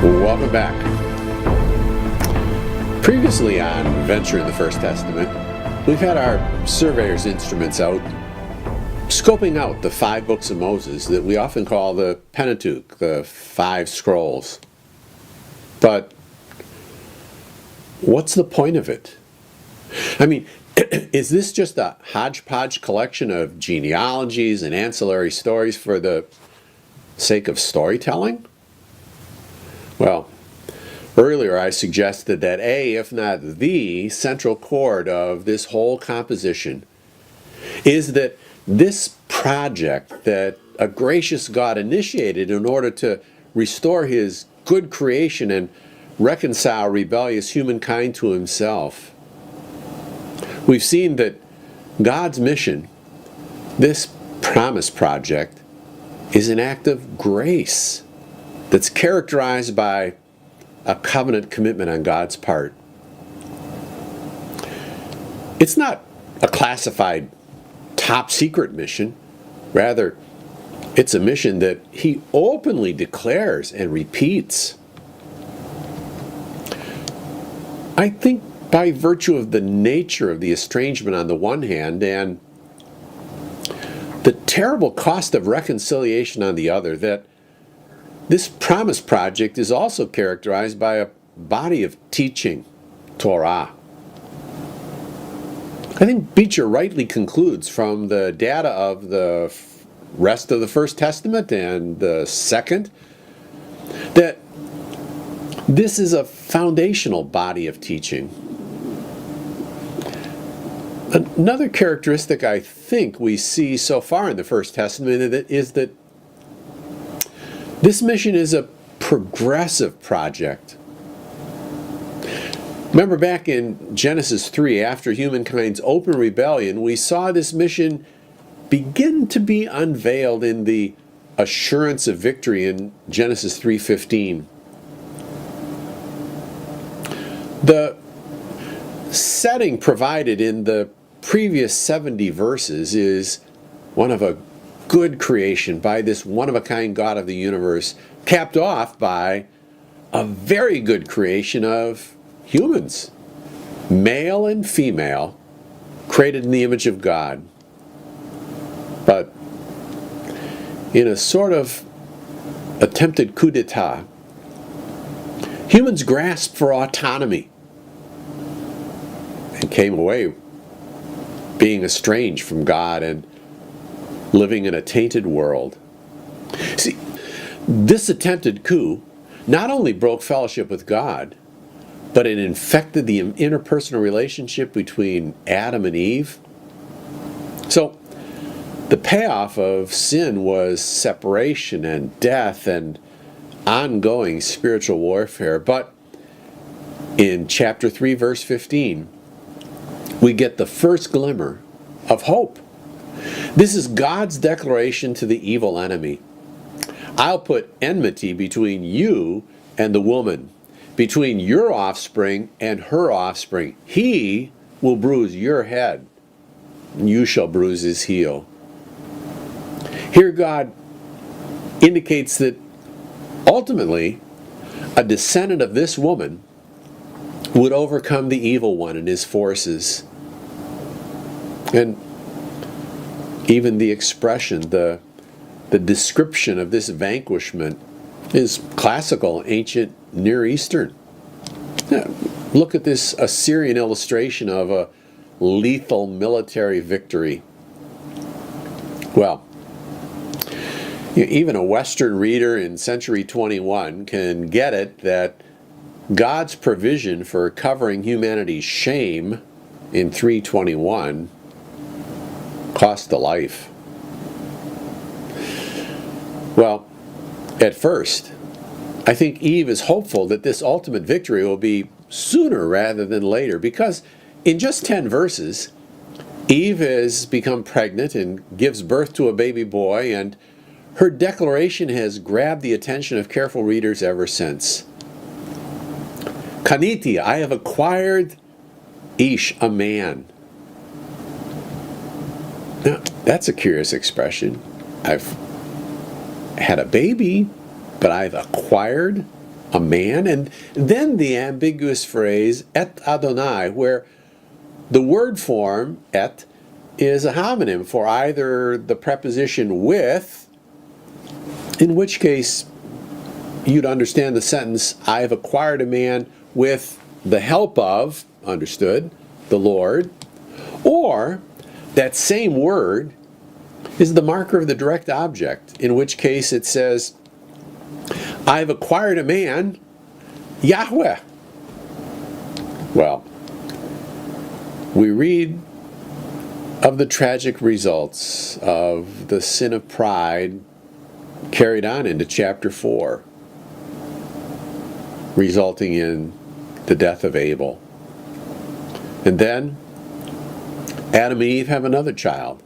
Welcome back. Previously on Venture in the First Testament, we've had our surveyor's instruments out, scoping out the 5 books of Moses that we often call the Pentateuch, the 5 scrolls. But what's the point of it? I mean, is this just a hodgepodge collection of genealogies and ancillary stories for the sake of storytelling? Well, earlier I suggested that if not the central chord of this whole composition is that this project that a gracious God initiated in order to restore his good creation and reconcile rebellious humankind to himself. We've seen that God's mission, this promise project, is an act of grace that's characterized by a covenant commitment on God's part. It's not a classified top secret mission. Rather, it's a mission that he openly declares and repeats. I think by virtue of the nature of the estrangement on the one hand and the terrible cost of reconciliation on the other, that this promise project is also characterized by a body of teaching, Torah. I think Beecher rightly concludes from the data of the rest of the First Testament and the Second that this is a foundational body of teaching. Another characteristic I think we see so far in the First Testament is that this mission is a progressive project. Remember back in Genesis 3, after humankind's open rebellion, we saw this mission begin to be unveiled in the assurance of victory in Genesis 3:15. The setting provided in the previous 70 verses is one of a good creation by this one-of-a-kind God of the universe, capped off by a very good creation of humans, male and female, created in the image of God. But in a sort of attempted coup d'etat, humans grasped for autonomy and came away being estranged from God and living in a tainted world. See, this attempted coup not only broke fellowship with God, but it infected the interpersonal relationship between Adam and Eve. So, the payoff of sin was separation and death and ongoing spiritual warfare. But in chapter 3, verse 15, we get the first glimmer of hope. This is God's declaration to the evil enemy. I'll put enmity between you and the woman, between your offspring and her offspring. He will bruise your head, and you shall bruise his heel. Here God indicates that ultimately a descendant of this woman would overcome the evil one and his forces. And even the expression, the description of this vanquishment is classical, ancient Near Eastern. Look at this Assyrian illustration of a lethal military victory. Well, even a Western reader in century 21 can get it that God's provision for covering humanity's shame in 321 cost a life. Well, at first, I think Eve is hopeful that this ultimate victory will be sooner rather than later, because in just 10 verses, Eve has become pregnant and gives birth to a baby boy, and her declaration has grabbed the attention of careful readers ever since. Kaniti, I have acquired Ish, a man. Now, that's a curious expression. I've had a baby, but I've acquired a man, and then the ambiguous phrase et Adonai, where the word form et is a homonym for either the preposition with, in which case you'd understand the sentence, I have acquired a man with the help of, understood, the Lord, or that same word is the marker of the direct object, in which case it says, I've acquired a man, Yahweh. Well, we read of the tragic results of the sin of pride carried on into chapter 4, resulting in the death of Abel. And then Adam and Eve have another child.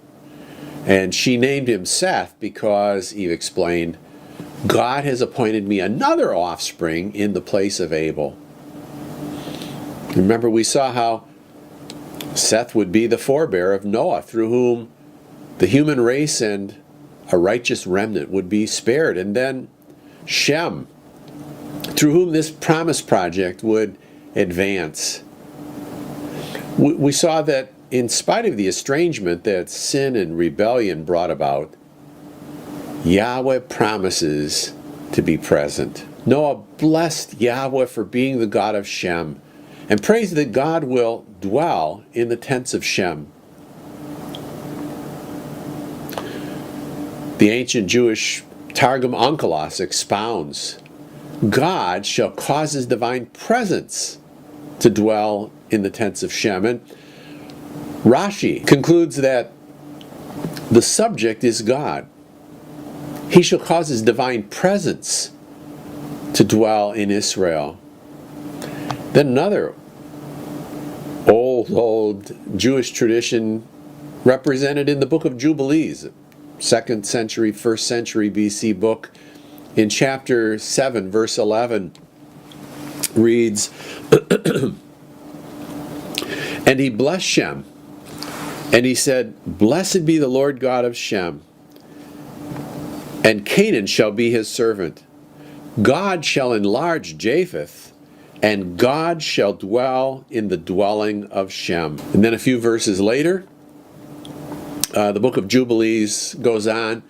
And she named him Seth because, Eve explained, God has appointed me another offspring in the place of Abel. Remember, we saw how Seth would be the forebear of Noah, through whom the human race and a righteous remnant would be spared. And then Shem, through whom this promise project would advance. We saw that in spite of the estrangement that sin and rebellion brought about, Yahweh promises to be present. Noah blessed Yahweh for being the God of Shem, and prays that God will dwell in the tents of Shem. The ancient Jewish Targum Onkelos expounds, God shall cause his divine presence to dwell in the tents of Shem. And Rashi concludes that the subject is God. He shall cause his divine presence to dwell in Israel. Then another old Jewish tradition represented in the book of Jubilees, 2nd century, 1st century BC book, in chapter 7, verse 11, reads, And he blessed Shem, and he said, Blessed be the Lord God of Shem, and Canaan shall be his servant. God shall enlarge Japheth, and God shall dwell in the dwelling of Shem. And then a few verses later, the book of Jubilees goes on,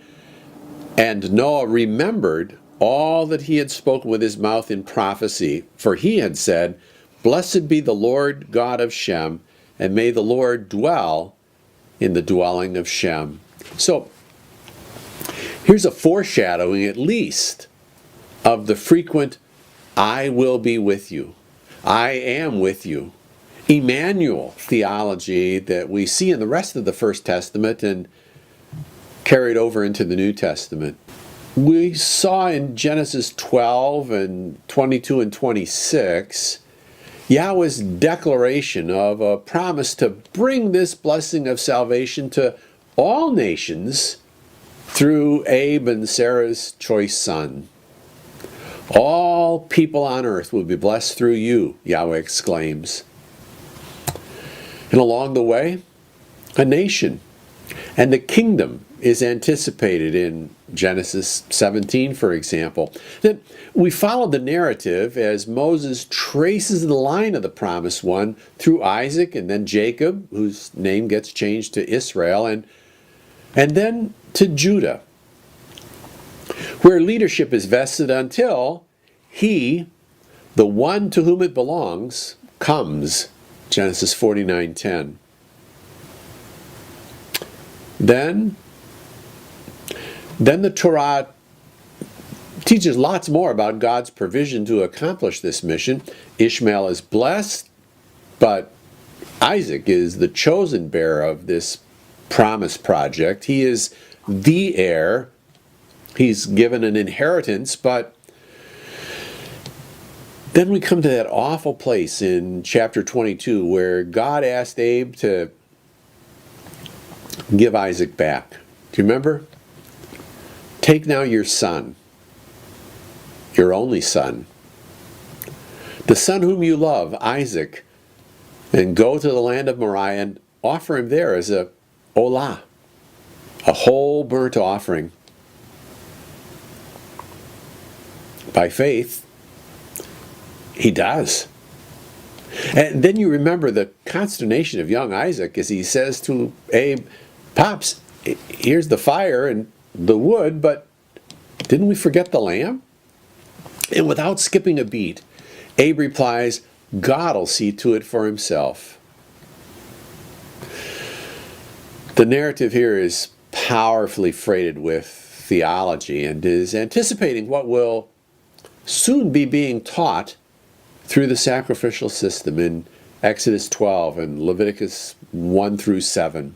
and Noah remembered all that he had spoken with his mouth in prophecy, for he had said, Blessed be the Lord God of Shem, and may the Lord dwell in the dwelling of Shem. So, here's a foreshadowing, at least, of the frequent I will be with you, I am with you, Emmanuel theology that we see in the rest of the First Testament and carried over into the New Testament. We saw in Genesis 12 and 22 and 26 Yahweh's declaration of a promise to bring this blessing of salvation to all nations through Abe and Sarah's choice son. All people on earth will be blessed through you, Yahweh exclaims. And along the way, a nation and a kingdom is anticipated in Genesis 17, for example. Then we follow the narrative as Moses traces the line of the promised one through Isaac and then Jacob, whose name gets changed to Israel, and then to Judah, where leadership is vested until he, the one to whom it belongs, comes. Genesis 49:10. Then the Torah teaches lots more about God's provision to accomplish this mission. Ishmael is blessed, but Isaac is the chosen bearer of this promise project. He is the heir. He's given an inheritance, but then we come to that awful place in chapter 22 where God asked Abe to give Isaac back. Do you remember? Take now your son, your only son, the son whom you love, Isaac, and go to the land of Moriah and offer him there as a olah, a whole burnt offering. By faith, He does. And then you remember the consternation of young Isaac as he says to Abe, "Pops, here's the fire and the wood, but didn't we forget the lamb?" And without skipping a beat, Abe replies, "God'll see to it for himself." The narrative here is powerfully freighted with theology and is anticipating what will soon be being taught through the sacrificial system in Exodus 12 and Leviticus 1 through 7.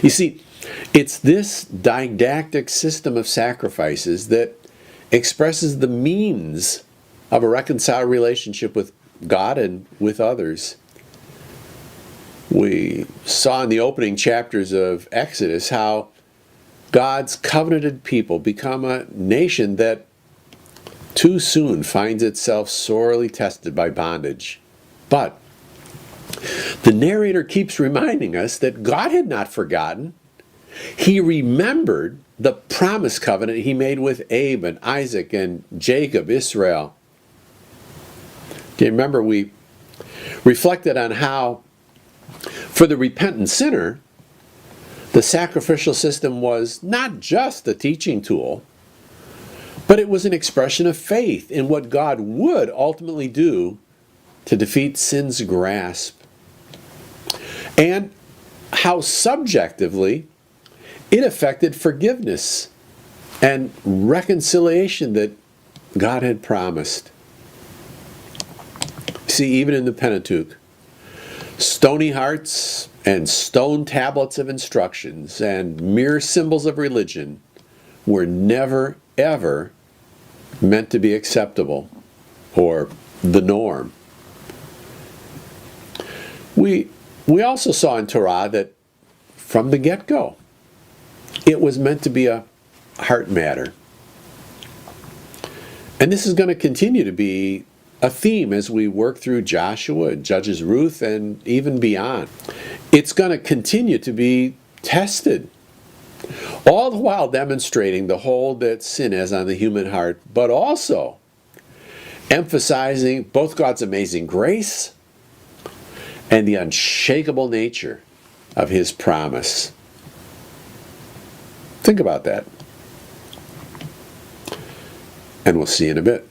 You see, it's this didactic system of sacrifices that expresses the means of a reconciled relationship with God and with others. We saw in the opening chapters of Exodus how God's covenanted people become a nation that too soon finds itself sorely tested by bondage. But the narrator keeps reminding us that God had not forgotten. He remembered the promise covenant he made with Abe and Isaac and Jacob, Israel. Do you remember we reflected on how for the repentant sinner, the sacrificial system was not just a teaching tool, but it was an expression of faith in what God would ultimately do to defeat sin's grasp. And how subjectively it affected forgiveness and reconciliation that God had promised. See, even in the Pentateuch, stony hearts and stone tablets of instructions and mere symbols of religion were never, ever meant to be acceptable or the norm. We also saw in Torah that from the get-go, it was meant to be a heart matter. And this is going to continue to be a theme as we work through Joshua and Judges Ruth and even beyond. It's going to continue to be tested, all the while demonstrating the hold that sin has on the human heart, but also emphasizing both God's amazing grace and the unshakable nature of His promise. Think about that. And we'll see you in a bit.